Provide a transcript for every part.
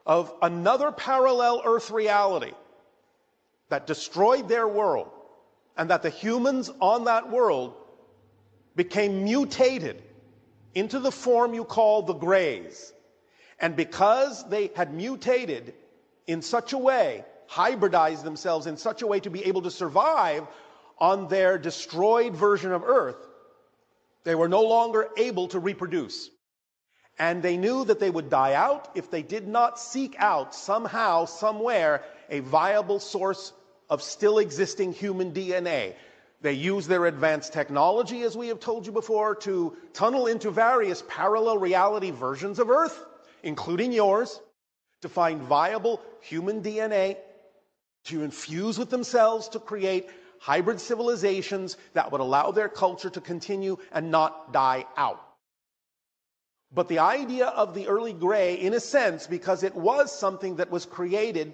of another parallel Earth reality that destroyed their world, and that the humans on that world became mutated into the form you call the Greys. And because they had mutated in such a way, hybridized themselves in such a way to be able to survive on their destroyed version of Earth, they were no longer able to reproduce. And they knew that they would die out if they did not seek out somehow, somewhere, a viable source of still existing human DNA. They used their advanced technology, as we have told you before, to tunnel into various parallel reality versions of Earth, including yours, to find viable human DNA, to infuse with themselves to create hybrid civilizations that would allow their culture to continue and not die out. But the idea of the early Grey, in a sense, because it was something that was created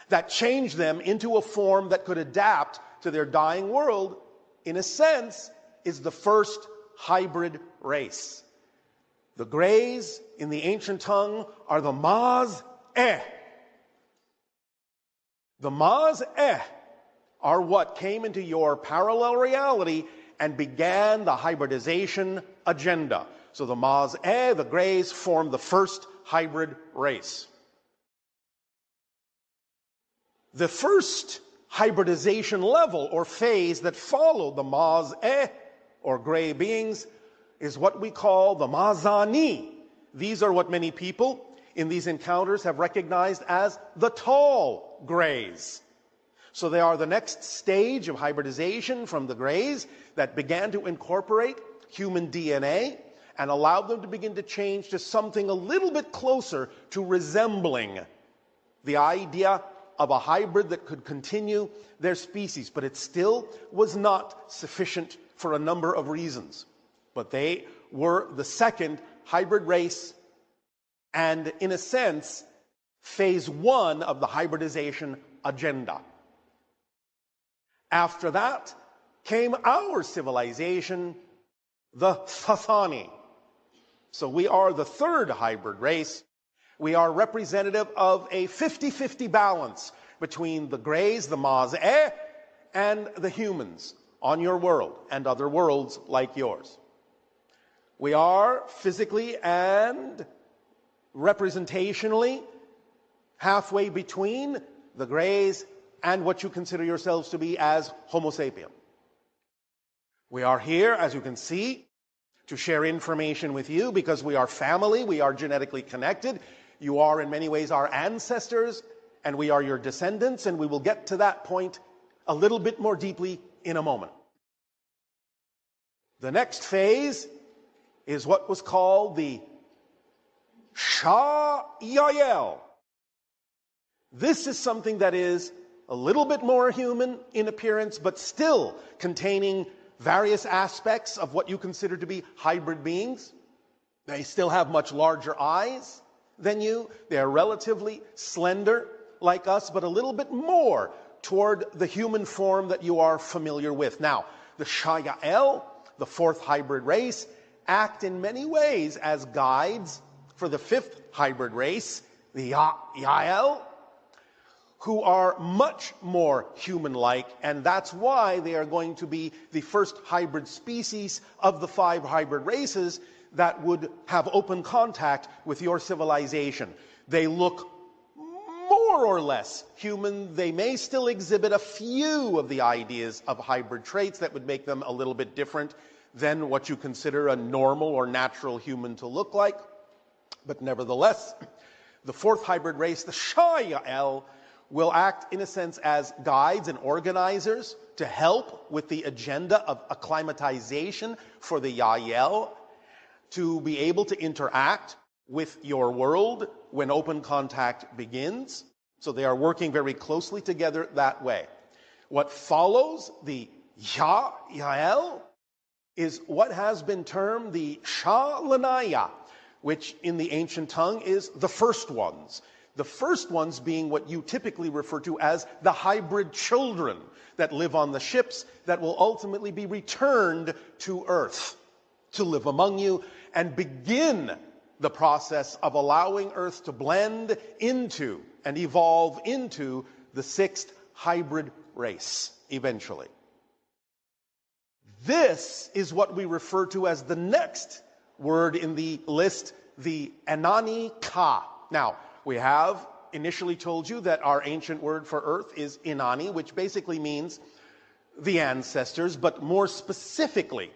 that changed them into a form that could adapt to their dying world, in a sense, is the first hybrid race. The Greys, in the ancient tongue, are the Maz'eh. The Maz'eh are what came into your parallel reality and began the hybridization agenda. So the Maz'eh, the Greys, formed the first hybrid race. The first hybridization level or phase that followed the Maz'eh, or Grey beings, is what we call the Maz'ani. These are what many people in these encounters have recognized as the tall Greys. So they are the next stage of hybridization from the Greys that began to incorporate human DNA and allowed them to begin to change to something a little bit closer to resembling the idea of a hybrid that could continue their species. But it still was not sufficient for a number of reasons. But they were the second hybrid race, and in a sense, phase one of the hybridization agenda. After that came our civilization, the Sassani. So we are the third hybrid race. We are representative of a 50-50 balance between the Greys, the Maz'eh, and the humans on your world and other worlds like yours. We are physically and representationally halfway between the Greys and what you consider yourselves to be as Homo sapien. We are here, as you can see, to share information with you because we are family, we are genetically connected. You are in many ways our ancestors, and we are your descendants, and we will get to that point a little bit more deeply in a moment. The next phase is what was called the Sha-yahyel. This is something that is a little bit more human in appearance, but still containing various aspects of what you consider to be hybrid beings. They still have much larger eyes than you. They are relatively slender like us, but a little bit more toward the human form that you are familiar with. Now, the Sha-yahyel, the fourth hybrid race, act in many ways as guides for the fifth hybrid race, the Ya-yahyel, who are much more human-like, and that's why they are going to be the first hybrid species of the 5 hybrid races that would have open contact with your civilization. They look more or less human. They may still exhibit a few of the ideas of hybrid traits that would make them a little bit different than what you consider a normal or natural human to look like. But nevertheless, the fourth hybrid race, the Sha-yahyel, will act in a sense as guides and organizers to help with the agenda of acclimatization for the Ya-yahyel to be able to interact with your world when open contact begins. So they are working very closely together that way. What follows the Ya-yahyel is what has been termed the Sha-l'naya, which in the ancient tongue is the first ones. The first ones being what you typically refer to as the hybrid children that live on the ships that will ultimately be returned to Earth to live among you and begin the process of allowing Earth to blend into and evolve into the sixth hybrid race eventually. This is what we refer to as the next word in the list, the Enani-Ka. Now, we have initially told you that our ancient word for Earth is Enani, which basically means the ancestors, but more specifically,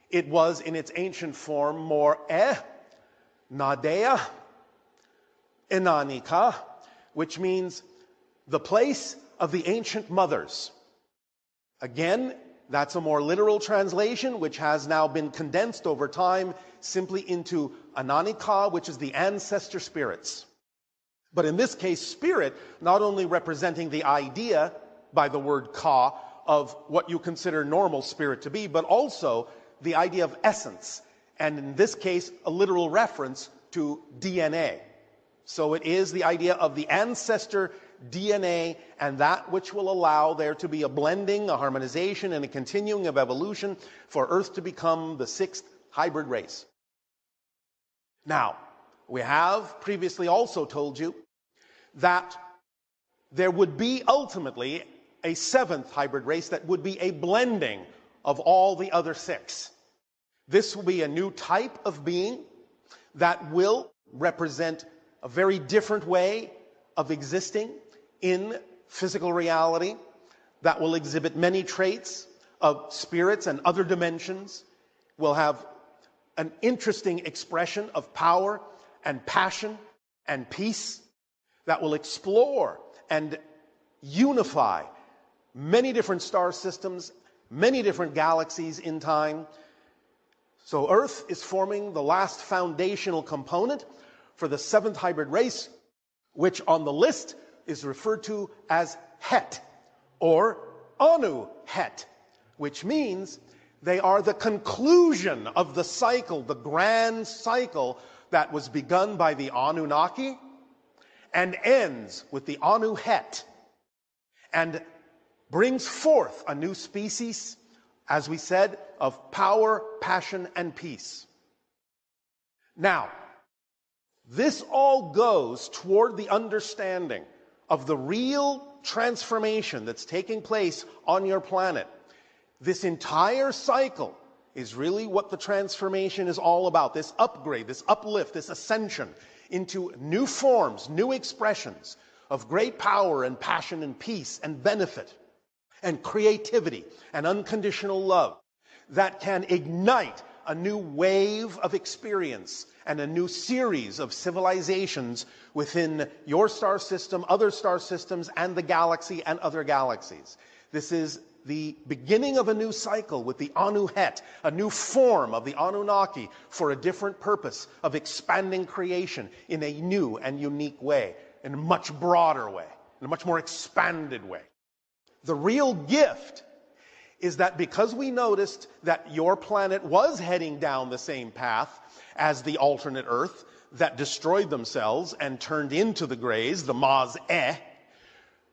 it was in its ancient form more Nadea, Enani-Ka, which means the place of the ancient mothers. Again, that's a more literal translation, which has now been condensed over time simply into Enani-Ka, which is the ancestor spirits. But in this case, spirit, not only representing the idea by the word Ka of what you consider normal spirit to be, but also the idea of essence. And in this case, a literal reference to DNA. So it is the idea of the ancestor DNA and that which will allow there to be a blending, a harmonization, and a continuing of evolution for Earth to become the sixth hybrid race. Now, we have previously also told you that there would be ultimately a seventh hybrid race that would be a blending of all the other six. This will be a new type of being that will represent a very different way of existing in physical reality, that will exhibit many traits of spirits and other dimensions, will have an interesting expression of power and passion and peace, that will explore and unify many different star systems, many different galaxies in time. So Earth is forming the last foundational component for the seventh hybrid race, which on the list is referred to as Het, or Anu-Het, which means they are the conclusion of the cycle, the grand cycle that was begun by the Anunnaki and ends with the Anu-Het, and brings forth a new species, as we said, of power, passion, and peace. Now, this all goes toward the understanding of the real transformation that's taking place on your planet. This entire cycle is really what the transformation is all about. This upgrade, this uplift, this ascension into new forms, new expressions of great power and passion and peace and benefit and creativity and unconditional love that can ignite a new wave of experience and a new series of civilizations within your star system, other star systems, and the galaxy and other galaxies. This is the beginning of a new cycle with the Anu-Het, a new form of the Anunnaki for a different purpose of expanding creation in a new and unique way, in a much broader way, in a much more expanded way. The real gift is that because we noticed that your planet was heading down the same path as the alternate Earth that destroyed themselves and turned into the Greys, the Maz'eh,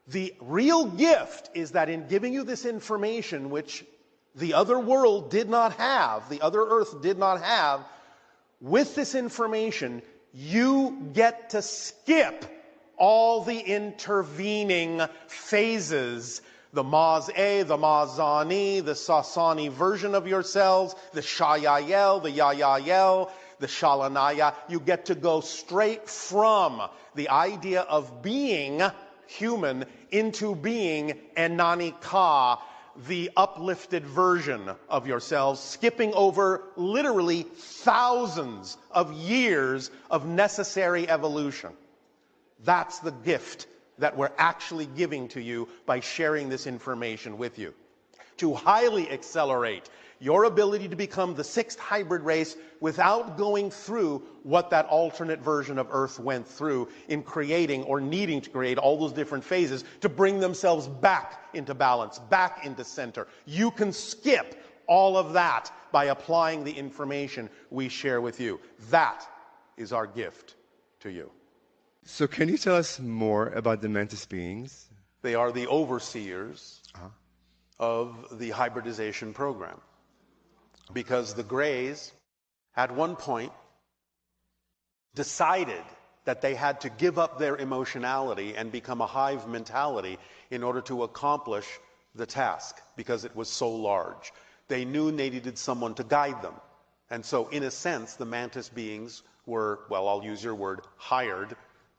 the real gift is that in giving you this information, which the other world did not have, the other Earth did not have, with this information, you get to skip all the intervening phases, the Maz'eh, the Maz'ani, the Sassani version of yourselves, the Sha-yahyel, the Ya-yahyel, the Sha-l'naya. You get to go straight from the idea of being human into being Enani-Ka, the uplifted version of yourselves, skipping over literally thousands of years of necessary evolution. That's the gift that we're actually giving to you by sharing this information with you, to highly accelerate your ability to become the sixth hybrid race without going through what that alternate version of Earth went through in creating or needing to create all those different phases to bring themselves back into balance, back into center. You can skip all of that by applying the information we share with you. That is our gift to you. So can you tell us more about the Mantis beings? They are the overseers of the hybridization program. Because the Greys, at one point, decided that they had to give up their emotionality and become a hive mentality in order to accomplish the task, because it was so large. They knew they needed someone to guide them. And so, in a sense, the Mantis beings were, well, I'll use your word, hired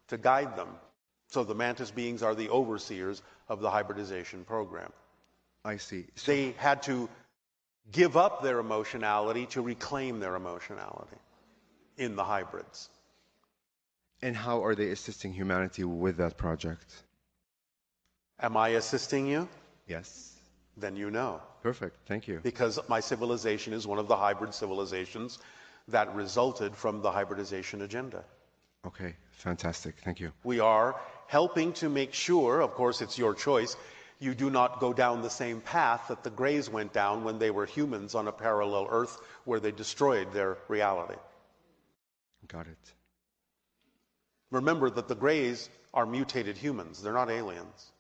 to guide them. So the Mantis beings are the overseers of the hybridization program. I see. So, They had to give up their emotionality to reclaim their emotionality in the hybrids. and how are they assisting humanity with that project? Am I assisting you? Yes. Then you know. Perfect. Thank you. Because my civilization is one of the hybrid civilizations that resulted from the hybridization agenda. Okay. Fantastic. Thank you. We are helping to make sure, of course it's your choice, you do not go down the same path that the Greys went down when they were humans on a parallel Earth where they destroyed their reality. Got it. Remember that the Greys are mutated humans, they're not aliens.